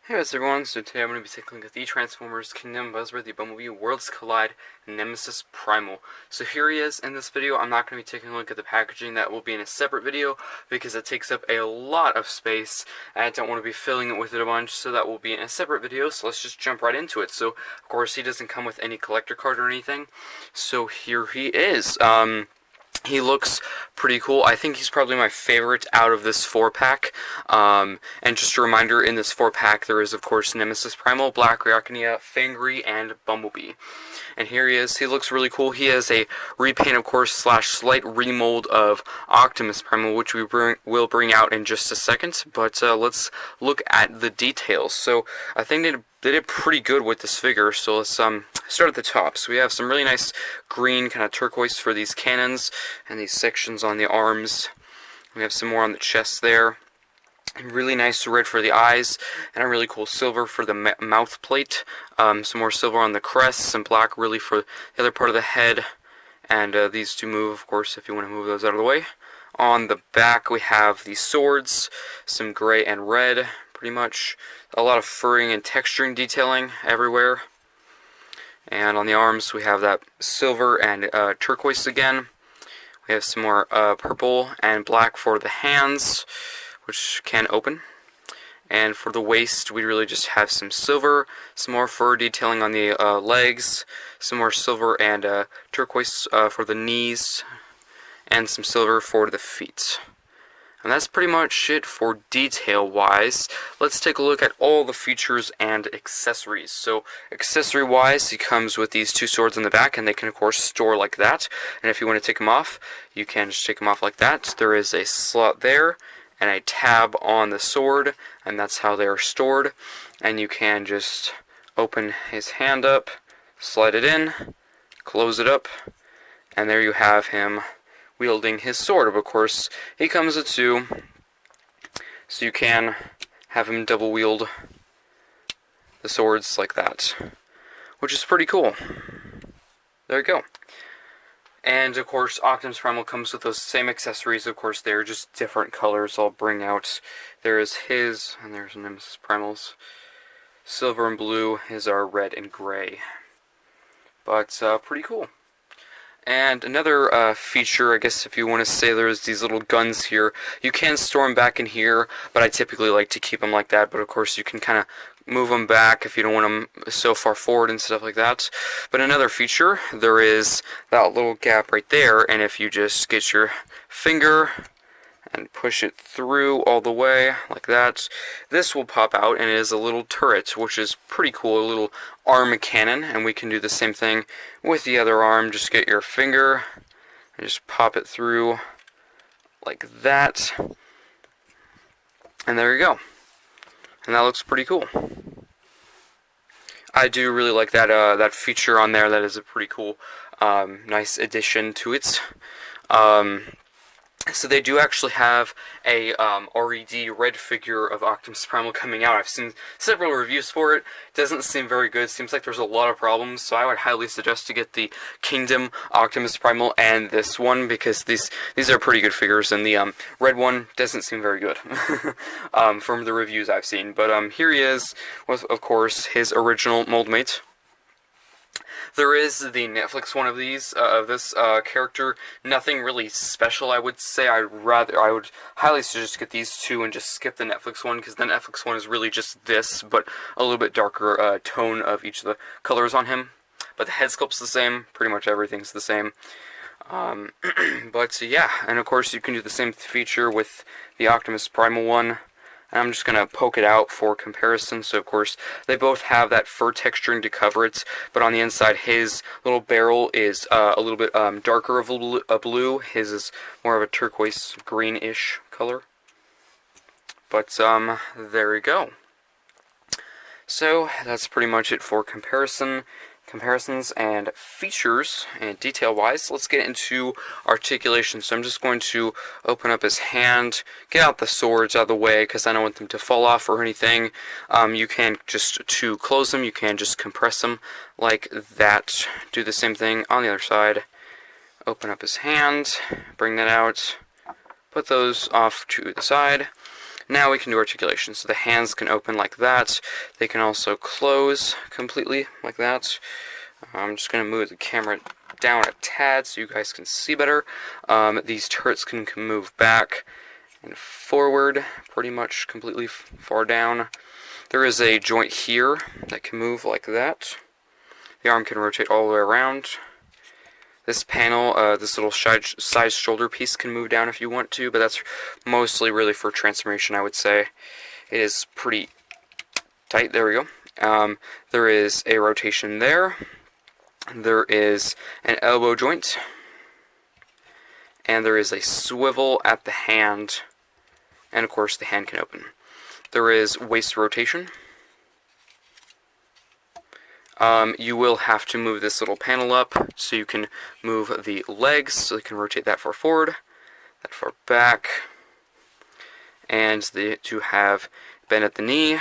Hey guys everyone, so today I'm going to be taking a look at the Transformers Kingdom, Buzzworthy, Bumblebee, Worlds Collide, Nemesis, Primal. So here he is in this video. I'm not going to be taking a look at the packaging. That will be in a separate video because it takes up a lot of space and I don't want to be filling it with it a bunch, so that will be in a separate video. So let's just jump right into it. So of course he doesn't come with any collector card or anything, so here he is. He looks pretty cool. I think he's probably my favorite out of this 4-pack. And just a reminder, in this 4-pack there is, of course, Nemesis, Primal, Black Racconia, Fangry, and Bumblebee. And here he is. He looks really cool. He has a repaint, of course, slash slight remold of Optimus Primal, which we will bring out in just a second. But let's look at the details. So I think they did pretty good with this figure, so let's start at the top. So we have some really nice green kind of turquoise for these cannons and these sections on the arms. We have some more on the chest there. Really nice red for the eyes, and a really cool silver for the mouth plate. Some more silver on the crest, some black really for the other part of the head, and these two move, of course, if you want to move those out of the way. On the back we have these swords, some gray and red, pretty much. A lot of furring and texturing detailing everywhere. And on the arms we have that silver and turquoise again. We have some more purple and black for the hands, which can open. And for the waist we really just have some silver, some more fur detailing on the legs, some more silver and turquoise for the knees, and some silver for the feet. And that's pretty much it for detail-wise. Let's take a look at all the features and accessories. So, accessory-wise, he comes with these two swords in the back, and they can, of course, store like that. And if you want to take them off, you can just take them off like that. There is a slot there, and a tab on the sword, and that's how they are stored. And you can just open his hand up, slide it in, close it up, and there you have him wielding his sword. Of course, he comes with two, so you can have him double wield the swords like that, which is pretty cool. There you go. And of course, Optimus Primal comes with those same accessories. Of course, they're just different colors. I'll bring out. There is his, and there's Nemesis Primal's. Silver and blue. His are red and gray. But pretty cool. And another feature, I guess if you want to say, there's these little guns here. You can store them back in here, but I typically like to keep them like that. But of course you can kind of move them back if you don't want them so far forward and stuff like that. But another feature, there is that little gap right there, and if you just get your finger and push it through all the way, like that, this will pop out, and it is a little turret, which is pretty cool, a little arm cannon, and we can do the same thing with the other arm. Just get your finger and just pop it through like that, and there you go. And that looks pretty cool. I do really like that that feature on there. That is a pretty cool, nice addition to it. So they do actually have a RED red figure of Optimus Primal coming out. I've seen several reviews for it. Doesn't seem very good. Seems like there's a lot of problems. So I would highly suggest to get the Kingdom Optimus Primal and this one, because these are pretty good figures. And the red one doesn't seem very good from the reviews I've seen. But here he is with, of course, his original mold mate. There is the Netflix one of these, of this character. Nothing really special, I would say. I would highly suggest to get these two and just skip the Netflix one, because the Netflix one is really just this, but a little bit darker tone of each of the colors on him. But the head sculpt's the same. Pretty much everything's the same. But yeah, and of course you can do the same feature with the Optimus Primal one. And I'm just going to poke it out for comparison. So, of course, they both have that fur texturing to cover it. But on the inside, his little barrel is a little bit darker of a blue. His is more of a turquoise greenish color. But there you go. So, that's pretty much it for comparisons and features and detail-wise. Let's get into articulation. So I'm just going to open up his hand, get out the swords out of the way because I don't want them to fall off or anything. You can just, to close them, you can just compress them like that. Do the same thing on the other side. Open up his hand, bring that out, put those off to the side. Now we can do articulation. So the hands can open like that. They can also close completely like that. I'm just going to move the camera down a tad so you guys can see better. These turrets can move back and forward, pretty much completely far down. There is a joint here that can move like that. The arm can rotate all the way around. This panel, this little side shoulder piece can move down if you want to, but that's mostly really for transformation, I would say. It is pretty tight. There we go. There is a rotation there. There is an elbow joint. And there is a swivel at the hand. And of course the hand can open. There is waist rotation. You will have to move this little panel up so you can move the legs, so you can rotate that far forward, that far back, and to have bend at the knee,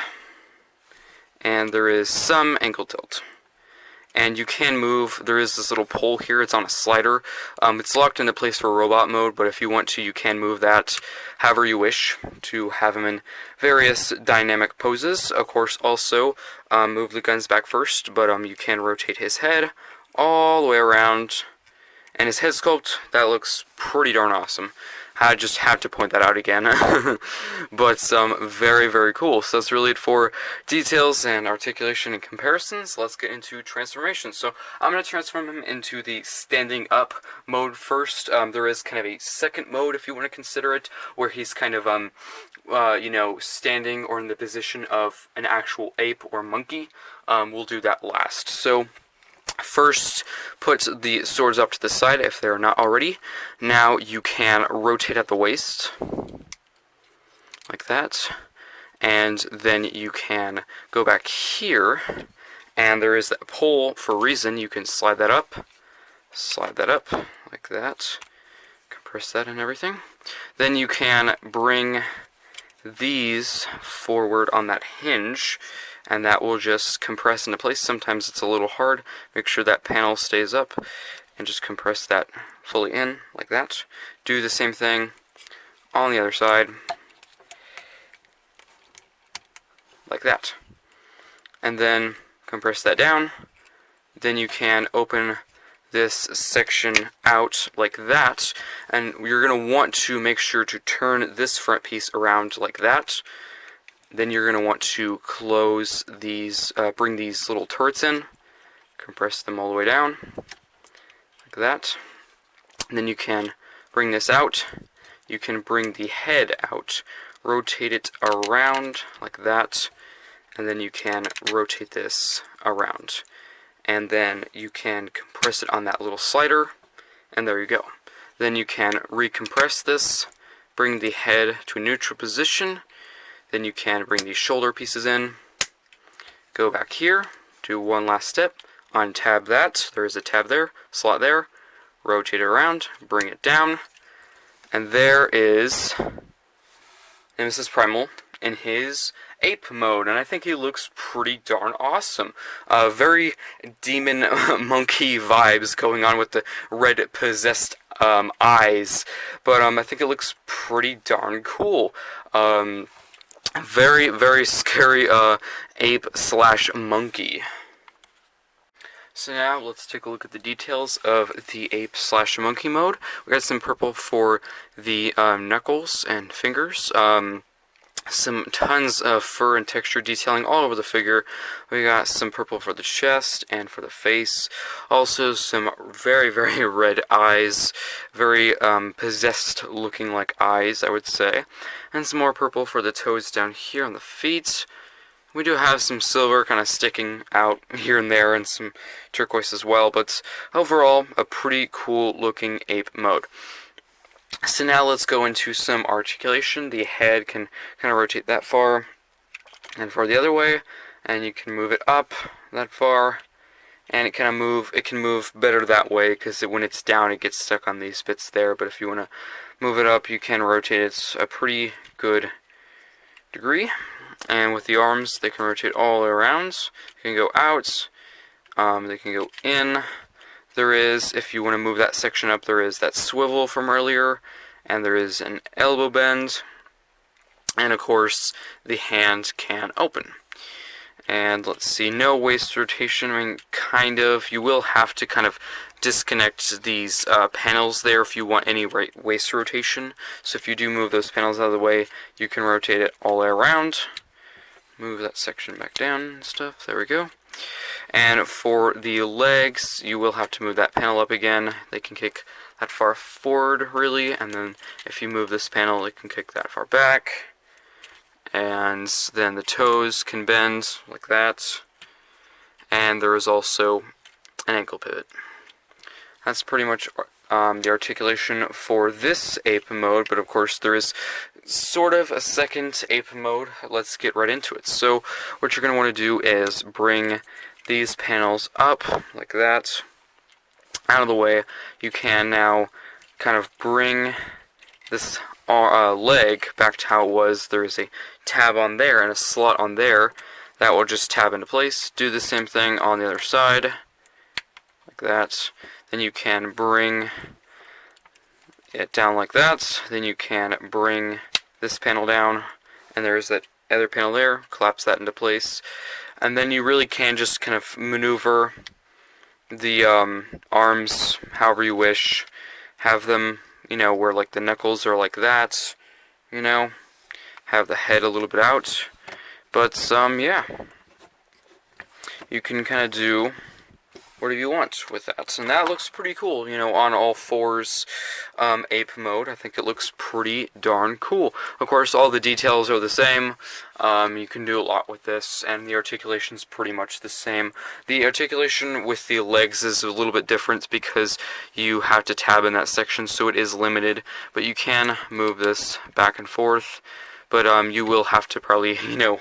and there is some ankle tilt. And you can move, there is this little pole here, it's on a slider. It's locked into place for robot mode, but if you want to, you can move that however you wish to have him in various dynamic poses. Of course, also, move the guns back first, but you can rotate his head all the way around. And his head sculpt, that looks pretty darn awesome. I just have to point that out again. But very, very cool. So that's really it for details and articulation and comparisons. Let's get into transformation. So I'm going to transform him into the standing up mode first. There is kind of a second mode, if you want to consider it, where he's kind of, you know, standing or in the position of an actual ape or monkey. We'll do that last. So first, put the swords up to the side if they're not already. Now you can rotate at the waist, like that. And then you can go back here, and there is that pole for a reason. You can slide that up, like that. Compress that and everything. Then you can bring these forward on that hinge, and that will just compress into place. Sometimes it's a little hard. Make sure that panel stays up and just compress that fully in like that. Do the same thing on the other side like that. And then compress that down. Then you can open this section out like that, and you're going to want to make sure to turn this front piece around like that. Then you're going to want to close these, bring these little turrets in, compress them all the way down, like that. And then you can bring this out. You can bring the head out, rotate it around like that, and then you can rotate this around. And then you can compress it on that little slider, and there you go. Then you can recompress this, bring the head to a neutral position. Then you can bring these shoulder pieces in, go back here, do one last step, untab that, there is a tab there, slot there, rotate it around, bring it down, and there is Nemesis Primal in his ape mode, and I think he looks pretty darn awesome. Very demon monkey vibes going on with the red possessed eyes, but I think it looks pretty darn cool. Very, very scary ape slash monkey. So now let's take a look at the details of the ape slash monkey mode. We got some purple for the knuckles and fingers. Some tons of fur and texture detailing all over the figure. We got some purple for the chest and for the face. Also some very, very red eyes. Very possessed looking like eyes, I would say. And some more purple for the toes down here on the feet. We do have some silver kind of sticking out here and there, and some turquoise as well, but overall a pretty cool looking ape mode. So now let's go into some articulation. The head can kind of rotate that far and far the other way, and you can move it up that far, and it can move better that way, because when it's down it gets stuck on these bits there. But if you want to move it up, you can rotate it a pretty good degree. And with the arms, they can rotate all the way around. They can go out, they can go in. There is, if you want to move that section up, there is that swivel from earlier, and there is an elbow bend. And of course, the hand can open. And let's see, no waist rotation. I mean, kind of. You will have to kind of disconnect these panels there if you want any waist rotation. So if you do move those panels out of the way, you can rotate it all the way around. Move that section back down and stuff. There we go. And for the legs, you will have to move that panel up again. They can kick that far forward, really, and then if you move this panel, it can kick that far back. And then the toes can bend like that. And there is also an ankle pivot. That's pretty much the articulation for this ape mode, but of course there is sort of a second ape mode. Let's get right into it. So what you're going to want to do is bring these panels up like that, out of the way. You can now kind of bring this leg back to how it was. There is a tab on there and a slot on there that will just tab into place. Do the same thing on the other side, like that. Then you can bring it down like that. Then you can bring this panel down, and there's that other panel there. Collapse that into place. And then you really can just kind of maneuver the arms however you wish. Have them, you know, where like the knuckles are like that, you know. Have the head a little bit out. But, yeah. You can kind of do whatever you want with that. And that looks pretty cool, you know, on all fours ape mode. I think it looks pretty darn cool. Of course, all the details are the same. You can do a lot with this, and the articulation's pretty much the same. The articulation with the legs is a little bit different because you have to tab in that section, so it is limited. But you can move this back and forth. But you will have to probably, you know,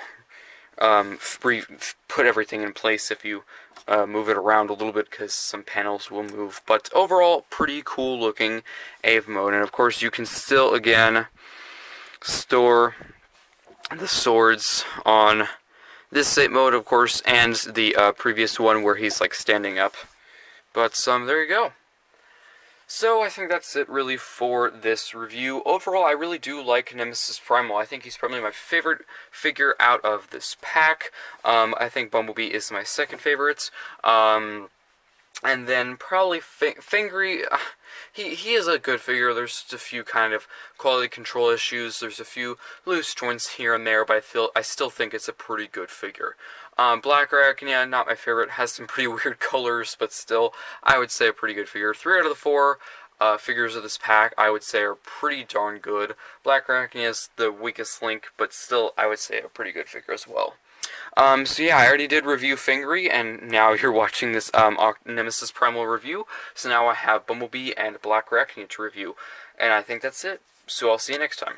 put everything in place if you move it around a little bit, because some panels will move. But overall, pretty cool looking ape mode. And of course, you can still, again, store the swords on this ape mode, of course, and the previous one where he's like standing up. But there you go. So I think that's it really for this review. Overall, I really do like Nemesis Primal. I think he's probably my favorite figure out of this pack. I think Bumblebee is my second favorite. And then probably Fingry, he is a good figure. There's just a few kind of quality control issues. There's a few loose joints here and there, but I still think it's a pretty good figure. Black Rack, yeah, not my favorite. Has some pretty weird colors, but still, I would say a pretty good figure. 3 out of the 4 figures of this pack, I would say, are pretty darn good. Black Rack is the weakest link, but still, I would say a pretty good figure as well. So yeah, I already did review Fingry, and now you're watching this Nemesis Primal review. So now I have Bumblebee and Black Rack to review, and I think that's it. So I'll see you next time.